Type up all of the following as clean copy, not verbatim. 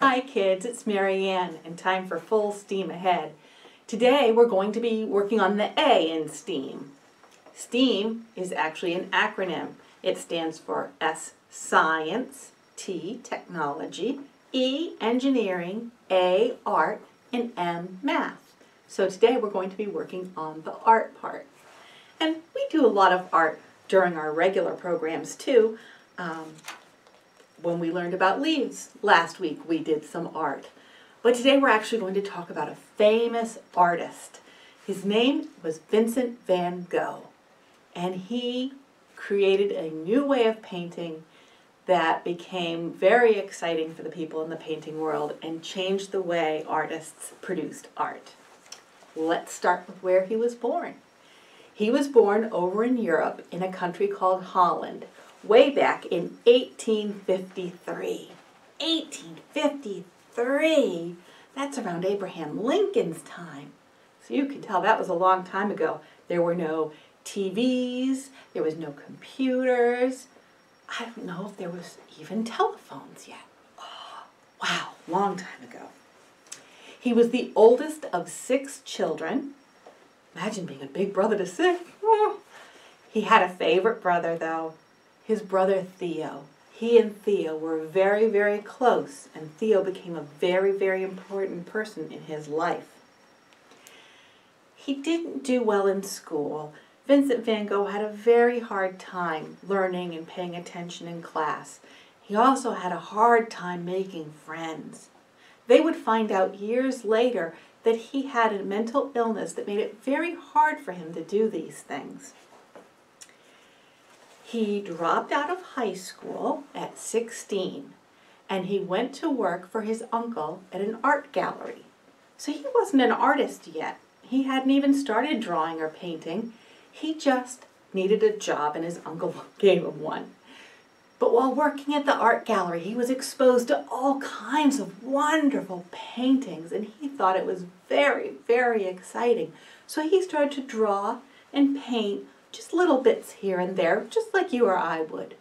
Hi kids, it's Maryann and time for full steam ahead. Today we're going to be working on the A in STEAM. STEAM is actually an acronym. It stands for S, Science, T, Technology, E, Engineering, A, Art, and M, Math. So today we're going to be working on the art part. And we do a lot of art during our regular programs too. When we learned about leaves last week, we did some art. But today we're actually going to talk about a famous artist. His name was Vincent Van Gogh. And he created a new way of painting that became very exciting for the people in the painting world and changed the way artists produced art. Let's start with where he was born. He was born over in Europe in a country called Holland, way back in 1853. 1853? That's around Abraham Lincoln's time. So you can tell that was a long time ago. There were no TVs, there was no computers. I don't know if there was even telephones yet. Oh, wow, long time ago. He was the oldest of 6 children. Imagine being a big brother to 6. Oh. He had a favorite brother though. His brother Theo. He and Theo were very, very close, and Theo became a very, very important person in his life. He didn't do well in school. Vincent van Gogh had a very hard time learning and paying attention in class. He also had a hard time making friends. They would find out years later that he had a mental illness that made it very hard for him to do these things. He dropped out of high school at 16, and he went to work for his uncle at an art gallery. So he wasn't an artist yet. He hadn't even started drawing or painting. He just needed a job, and his uncle gave him one. But while working at the art gallery, he was exposed to all kinds of wonderful paintings, and he thought it was very, very exciting. So he started to draw and paint just little bits here and there, just like you or I would.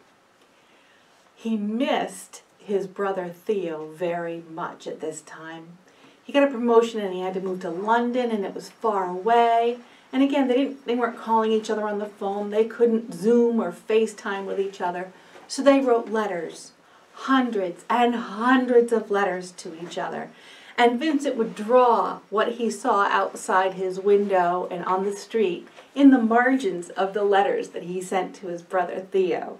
He missed his brother Theo very much at this time. He got a promotion and he had to move to London, and it was far away. And again, they weren't calling each other on the phone. They couldn't Zoom or FaceTime with each other. So they wrote letters, hundreds and hundreds of letters to each other. And Vincent would draw what he saw outside his window and on the street in the margins of the letters that he sent to his brother Theo.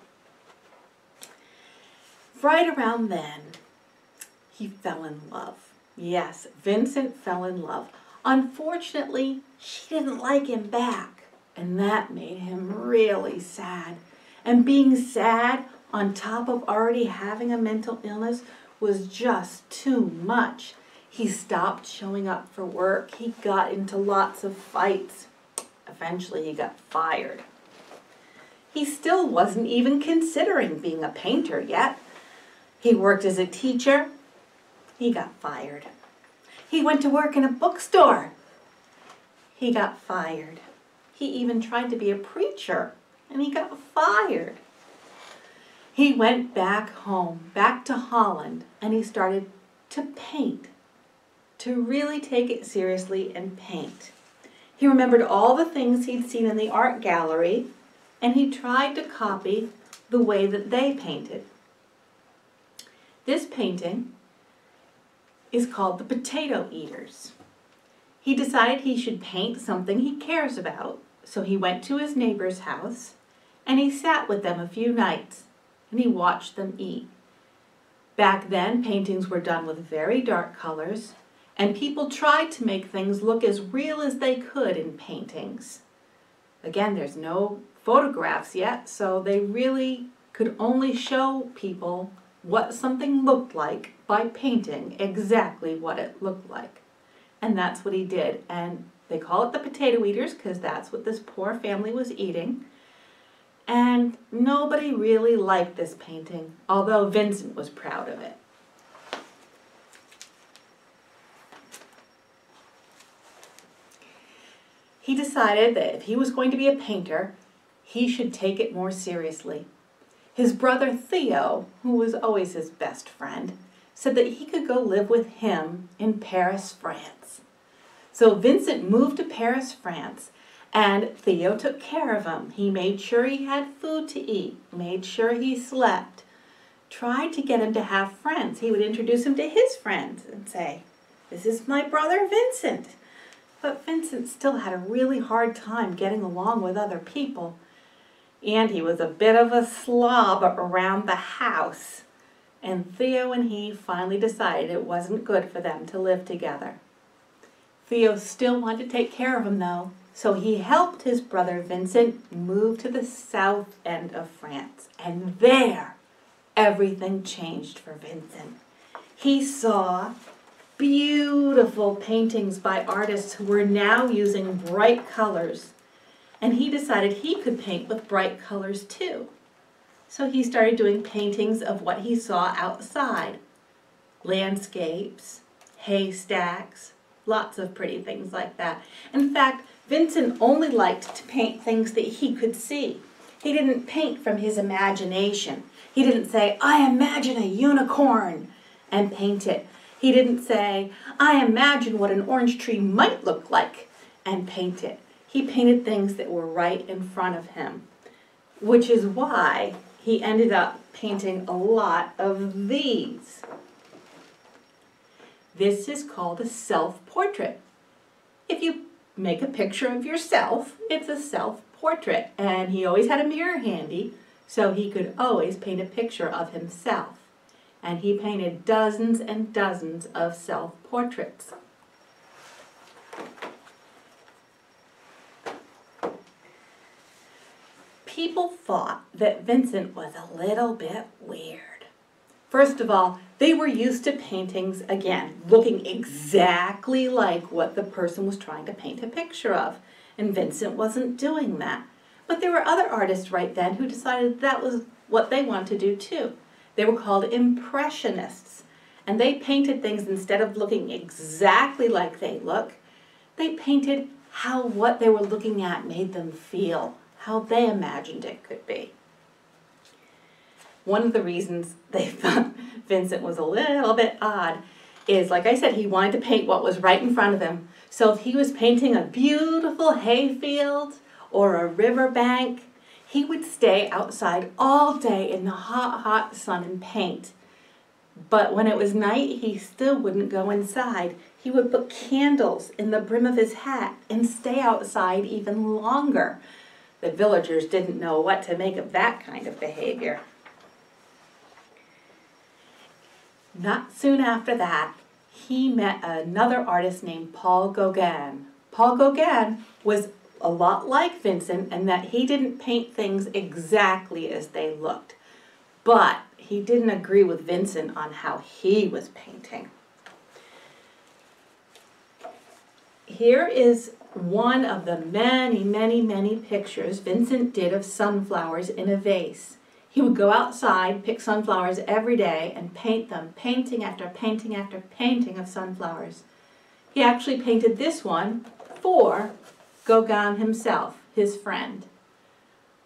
Right around then, he fell in love. Yes, Vincent fell in love. Unfortunately, she didn't like him back, and that made him really sad. And being sad on top of already having a mental illness was just too much. He stopped showing up for work. He got into lots of fights. Eventually he got fired. He still wasn't even considering being a painter yet. He worked as a teacher. He got fired. He went to work in a bookstore. He got fired. He even tried to be a preacher, and he got fired. He went back home, back to Holland, and he started to paint, to really take it seriously and paint. He remembered all the things he'd seen in the art gallery, and he tried to copy the way that they painted. This painting is called The Potato Eaters. He decided he should paint something he cares about, so he went to his neighbor's house, and he sat with them a few nights, and he watched them eat. Back then, paintings were done with very dark colors, and people tried to make things look as real as they could in paintings. Again, there's no photographs yet, so they really could only show people what something looked like by painting exactly what it looked like. And that's what he did. And they call it the Potato Eaters because that's what this poor family was eating. And nobody really liked this painting, although Vincent was proud of it. He decided that if he was going to be a painter, he should take it more seriously. His brother Theo, who was always his best friend, said that he could go live with him in Paris, France. So Vincent moved to Paris, France, and Theo took care of him. He made sure he had food to eat, made sure he slept, tried to get him to have friends. He would introduce him to his friends and say, "This is my brother Vincent." But Vincent still had a really hard time getting along with other people, and he was a bit of a slob around the house. And Theo and he finally decided it wasn't good for them to live together. Theo still wanted to take care of him though, so he helped his brother Vincent move to the south end of France. And there, everything changed for Vincent. He saw beautiful paintings by artists who were now using bright colors, and he decided he could paint with bright colors too. So he started doing paintings of what he saw outside. Landscapes, haystacks, lots of pretty things like that. In fact, Vincent only liked to paint things that he could see. He didn't paint from his imagination. He didn't say, "I imagine a unicorn," and paint it. He didn't say, "I imagine what an orange tree might look like," and paint it. He painted things that were right in front of him, which is why he ended up painting a lot of these. This is called a self-portrait. If you make a picture of yourself, it's a self-portrait. And he always had a mirror handy, so he could always paint a picture of himself. And he painted dozens and dozens of self-portraits. People thought that Vincent was a little bit weird. First of all, they were used to paintings, again, looking exactly like what the person was trying to paint a picture of. And Vincent wasn't doing that. But there were other artists right then who decided that was what they wanted to do too. They were called Impressionists. And they painted things instead of looking exactly like they look. They painted how what they were looking at made them feel, how they imagined it could be. One of the reasons they thought Vincent was a little bit odd is, like I said, he wanted to paint what was right in front of him. So if he was painting a beautiful hayfield or a riverbank, he would stay outside all day in the hot, hot sun and paint. But when it was night, he still wouldn't go inside. He would put candles in the brim of his hat and stay outside even longer. The villagers didn't know what to make of that kind of behavior. Not soon after that, he met another artist named Paul Gauguin. Paul Gauguin was a lot like Vincent in that he didn't paint things exactly as they looked, but he didn't agree with Vincent on how he was painting. Here is one of the many, many, many pictures Vincent did of sunflowers in a vase. He would go outside, pick sunflowers every day, and paint them, painting after painting after painting of sunflowers. He actually painted this one for Gauguin himself, his friend.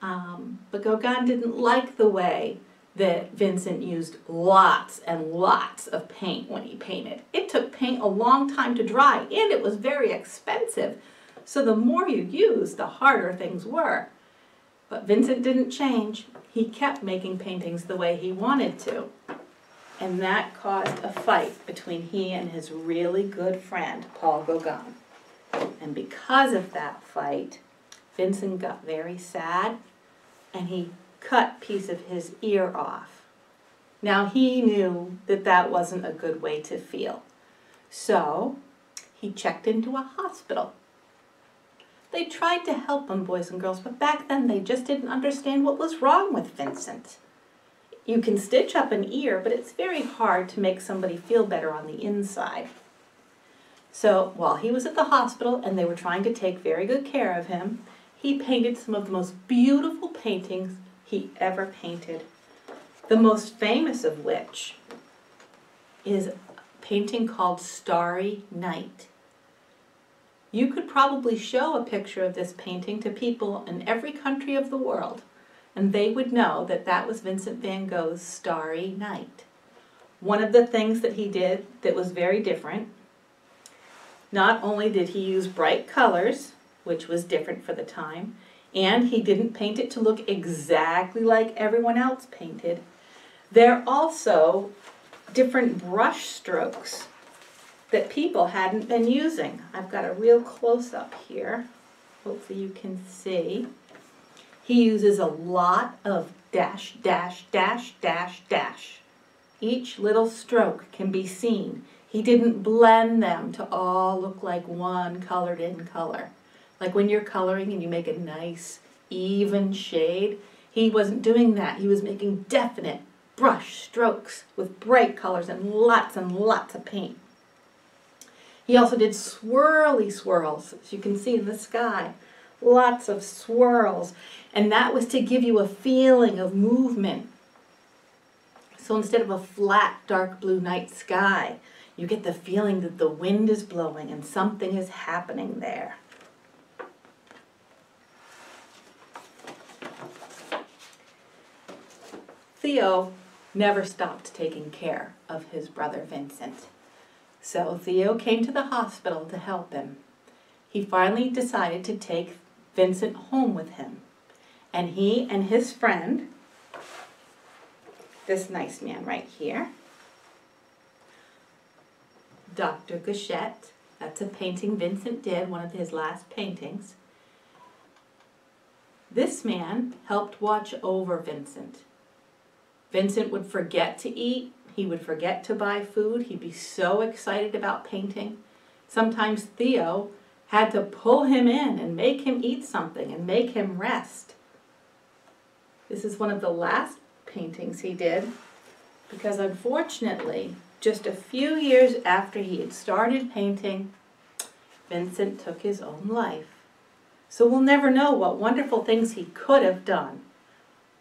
But Gauguin didn't like the way that Vincent used lots and lots of paint when he painted. It took paint a long time to dry, and it was very expensive. So the more you used, the harder things were. But Vincent didn't change. He kept making paintings the way he wanted to. And that caused a fight between he and his really good friend, Paul Gauguin. And because of that fight, Vincent got very sad, and he cut a piece of his ear off. Now he knew that that wasn't a good way to feel. So he checked into a hospital. They tried to help him, boys and girls, but back then they just didn't understand what was wrong with Vincent. You can stitch up an ear, but it's very hard to make somebody feel better on the inside. So while he was at the hospital and they were trying to take very good care of him, he painted some of the most beautiful paintings he ever painted. The most famous of which is a painting called Starry Night. You could probably show a picture of this painting to people in every country of the world, and they would know that that was Vincent van Gogh's Starry Night. One of the things that he did that was very different, not only did he use bright colors, which was different for the time, and he didn't paint it to look exactly like everyone else painted. There are also different brush strokes that people hadn't been using. I've got a real close-up here. Hopefully you can see. He uses a lot of dash, dash, dash, dash, dash. Each little stroke can be seen. He didn't blend them to all look like one colored in color. Like when you're coloring and you make a nice, even shade, he wasn't doing that. He was making definite brush strokes with bright colors and lots of paint. He also did swirly swirls, as you can see in the sky. Lots of swirls. And that was to give you a feeling of movement. So instead of a flat, dark blue night sky, you get the feeling that the wind is blowing and something is happening there. Theo never stopped taking care of his brother Vincent. So Theo came to the hospital to help him. He finally decided to take Vincent home with him. And he and his friend, this nice man right here, Dr. Gauguin, that's a painting Vincent did, one of his last paintings. This man helped watch over Vincent. Vincent would forget to eat. He would forget to buy food. He'd be so excited about painting. Sometimes Theo had to pull him in and make him eat something and make him rest. This is one of the last paintings he did because unfortunately, just a few years after he had started painting, Vincent took his own life. So we'll never know what wonderful things he could have done.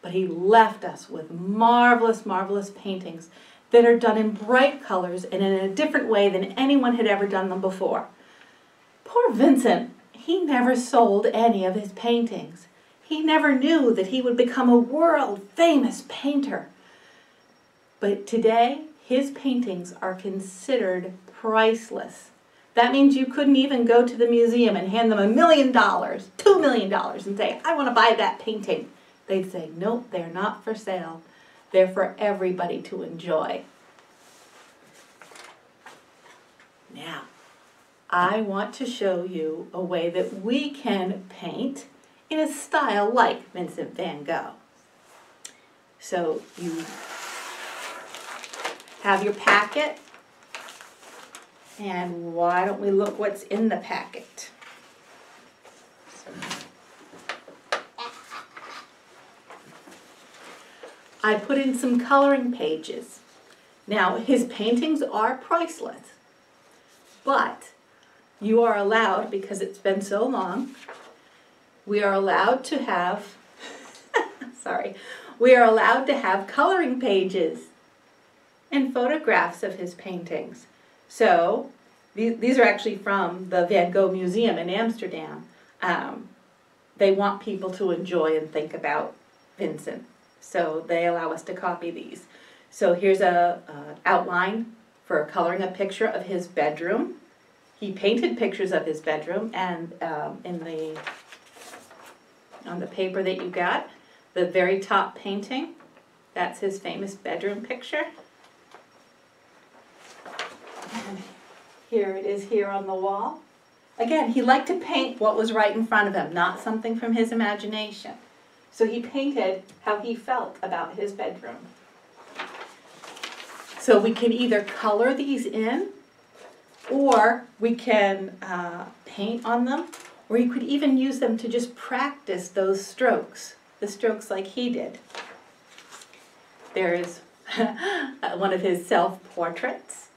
But he left us with marvelous, marvelous paintings that are done in bright colors and in a different way than anyone had ever done them before. Poor Vincent, he never sold any of his paintings. He never knew that he would become a world-famous painter. But today, his paintings are considered priceless. That means you couldn't even go to the museum and hand them $1 million, $2 million, and say, I want to buy that painting. They'd say, nope, they're not for sale. They're for everybody to enjoy. Now, I want to show you a way that we can paint in a style like Vincent Van Gogh. So you have your packet, and why don't we look what's in the packet? I put in some coloring pages. Now, his paintings are priceless, but you are allowed, because it's been so long, we are allowed to have, we are allowed to have coloring pages and photographs of his paintings. So, these are actually from the Van Gogh Museum in Amsterdam. They want people to enjoy and think about Vincent. So they allow us to copy these. So here's an outline for coloring a picture of his bedroom. He painted pictures of his bedroom, and on the paper that you got, the very top painting, that's his famous bedroom picture. And here it is here on the wall. Again, he liked to paint what was right in front of him, not something from his imagination. So he painted how he felt about his bedroom. So we can either color these in, or we can paint on them, or you could even use them to just practice those strokes, the strokes like he did. There is one of his self-portraits.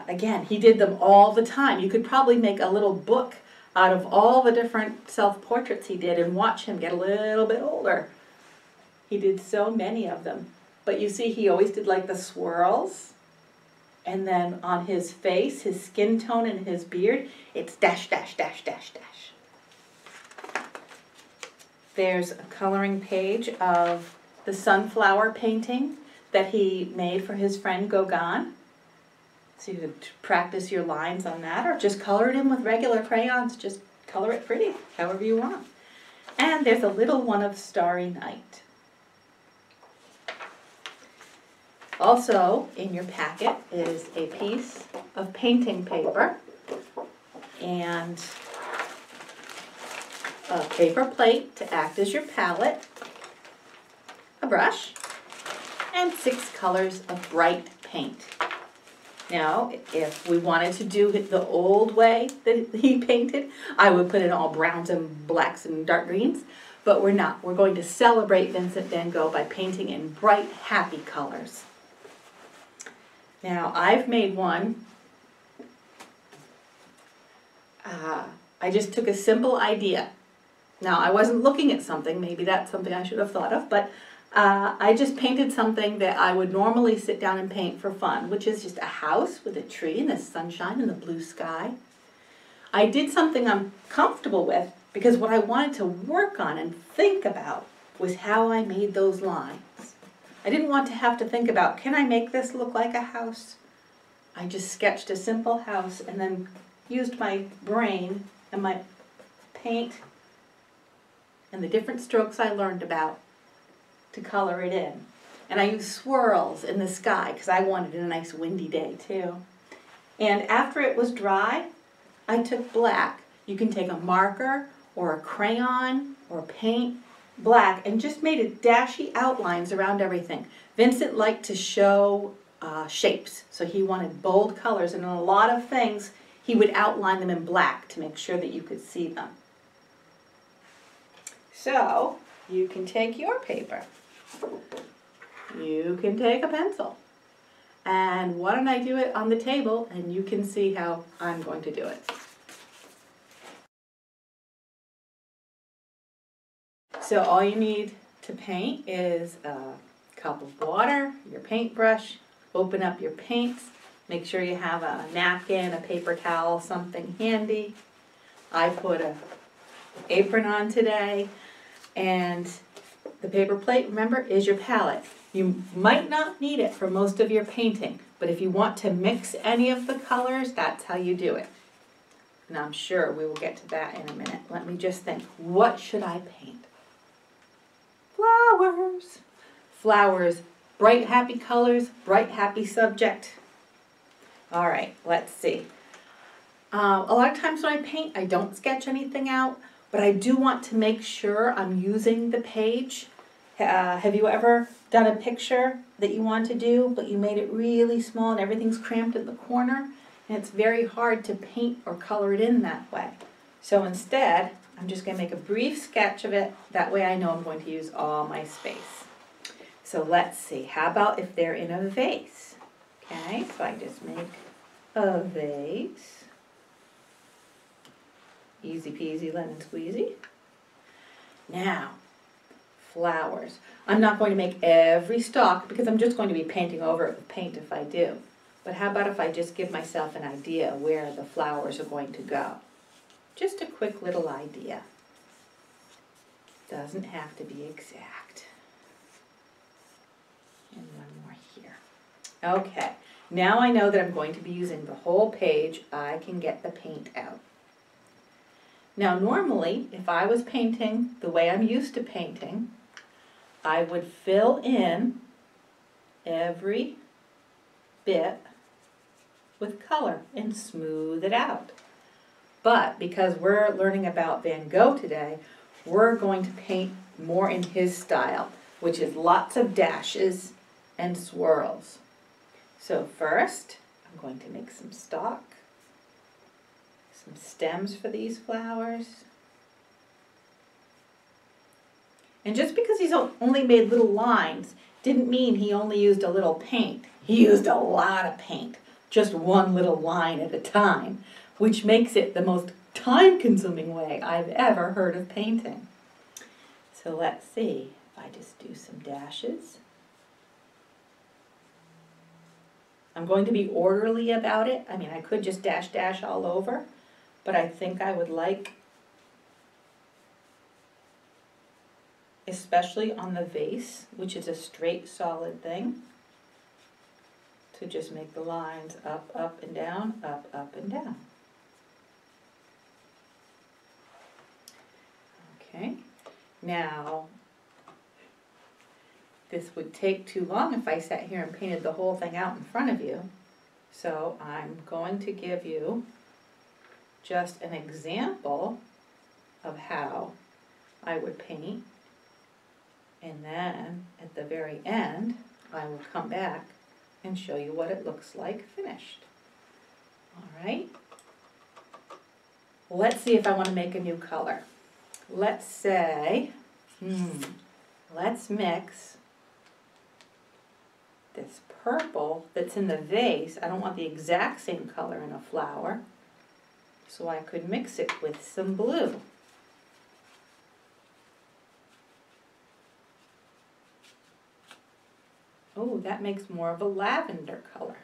Again, he did them all the time. You could probably make a little book out of all the different self-portraits he did and watch him get a little bit older. He did so many of them. But you see, he always did like the swirls. And then on his face, his skin tone and his beard, it's dash, dash, dash, dash, dash. There's a coloring page of the sunflower painting that he made for his friend Gauguin. So you could practice your lines on that, or just color it in with regular crayons. Just color it pretty, however you want. And there's a little one of Starry Night. Also in your packet is a piece of painting paper and a paper plate to act as your palette, a brush, and 6 colors of bright paint. Now, if we wanted to do it the old way that he painted, I would put in all browns and blacks and dark greens, but we're not. We're going to celebrate Vincent Van Gogh by painting in bright, happy colors. Now, I've made one. I just took a simple idea. Now, I wasn't looking at something. Maybe that's something I should have thought of, but I just painted something that I would normally sit down and paint for fun, which is just a house with a tree and the sunshine and the blue sky. I did something I'm comfortable with because what I wanted to work on and think about was how I made those lines. I didn't want to have to think about, can I make this look like a house? I just sketched a simple house and then used my brain and my paint and the different strokes I learned about to color it in. And I used swirls in the sky because I wanted a nice windy day too. And after it was dry, I took black. You can take a marker or a crayon or paint black and just made it dashy outlines around everything. Vincent liked to show shapes, so he wanted bold colors, and in a lot of things he would outline them in black to make sure that you could see them. So you can take your paper, you can take a pencil, and why don't I do it on the table and you can see how I'm going to do it. So all you need to paint is a cup of water, your paintbrush, open up your paints, make sure you have a napkin, a paper towel, something handy. I put an apron on today, and the paper plate, remember, is your palette. You might not need it for most of your painting, but if you want to mix any of the colors, that's how you do it. And I'm sure we will get to that in a minute. Let me just think, what should I paint? Flowers. Flowers, bright, happy colors, bright, happy subject. All right, let's see. A lot of times when I paint, I don't sketch anything out, but I do want to make sure I'm using the page. Have you ever done a picture that you want to do, but you made it really small and everything's cramped in the corner? And it's very hard to paint or color it in that way. So instead, I'm just going to make a brief sketch of it. That way I know I'm going to use all my space. So let's see. How about if they're in a vase? Okay, so I just make a vase. Easy peasy lemon squeezy. Now, flowers. I'm not going to make every stalk because I'm just going to be painting over it with paint if I do. But how about if I just give myself an idea where the flowers are going to go? Just a quick little idea. Doesn't have to be exact. And one more here. Okay, now I know that I'm going to be using the whole page. I can get the paint out. Now normally, if I was painting the way I'm used to painting, I would fill in every bit with color and smooth it out. But because we're learning about Van Gogh today, we're going to paint more in his style, which is lots of dashes and swirls. So first, I'm going to make some stalk, some stems for these flowers. And just because he's only made little lines didn't mean he only used a little paint. He used a lot of paint, just one little line at a time, which makes it the most time-consuming way I've ever heard of painting. So let's see if I just do some dashes. I'm going to be orderly about it. I mean, I could just dash all over, but I think I would like, especially on the vase, which is a straight, solid thing, So just make the lines up, up, and down, up, up, and down. Okay, now this would take too long if I sat here and painted the whole thing out in front of you. So I'm going to give you just an example of how I would paint, and then at the very end I will come back and show you what it looks like finished. All right, let's see if I want to make a new color. Let's say, let's mix this purple that's in the vase. I don't want the exact same color in a flower, so I could mix it with some blue. Oh, that makes more of a lavender color.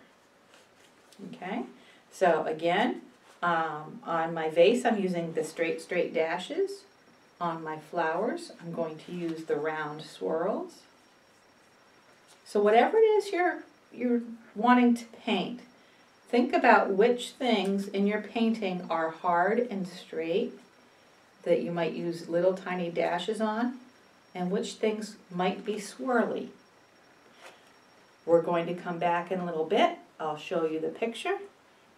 Okay, so again, on my vase I'm using the straight dashes. On my flowers I'm going to use the round swirls. So whatever it is you're wanting to paint, think about which things in your painting are hard and straight that you might use little tiny dashes on, and which things might be swirly. We're going to come back in a little bit. I'll show you the picture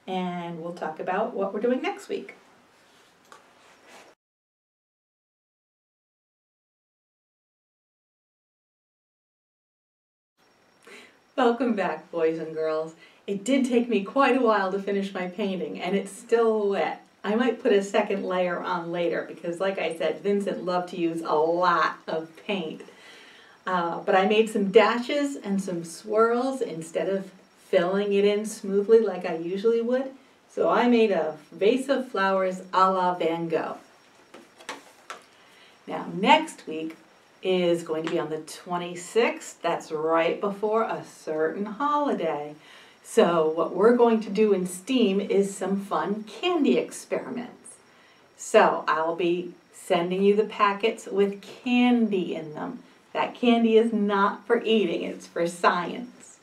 and we'll talk about what we're doing next week. Welcome back, boys and girls. It did take me quite a while to finish my painting, and it's still wet. I might put a second layer on later because, like I said, Vincent loved to use a lot of paint. But I made some dashes and some swirls instead of filling it in smoothly like I usually would. So I made a vase of flowers a la Van Gogh. Now next week is going to be on the 26th. That's right before a certain holiday. So what we're going to do in STEAM is some fun candy experiments. So I'll be sending you the packets with candy in them. That candy is not for eating, it's for science.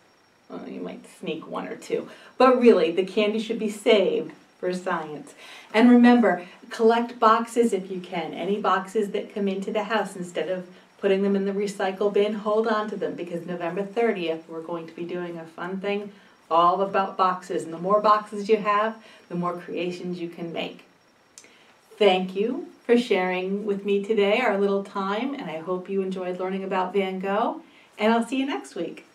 Well, you might sneak one or two, but really the candy should be saved for science. And remember, collect boxes if you can. Any boxes that come into the house, instead of putting them in the recycle bin, hold on to them, because November 30th we're going to be doing a fun thing all about boxes. And the more boxes you have, the more creations you can make. Thank you for sharing with me today our little time, and I hope you enjoyed learning about Van Gogh, and I'll see you next week.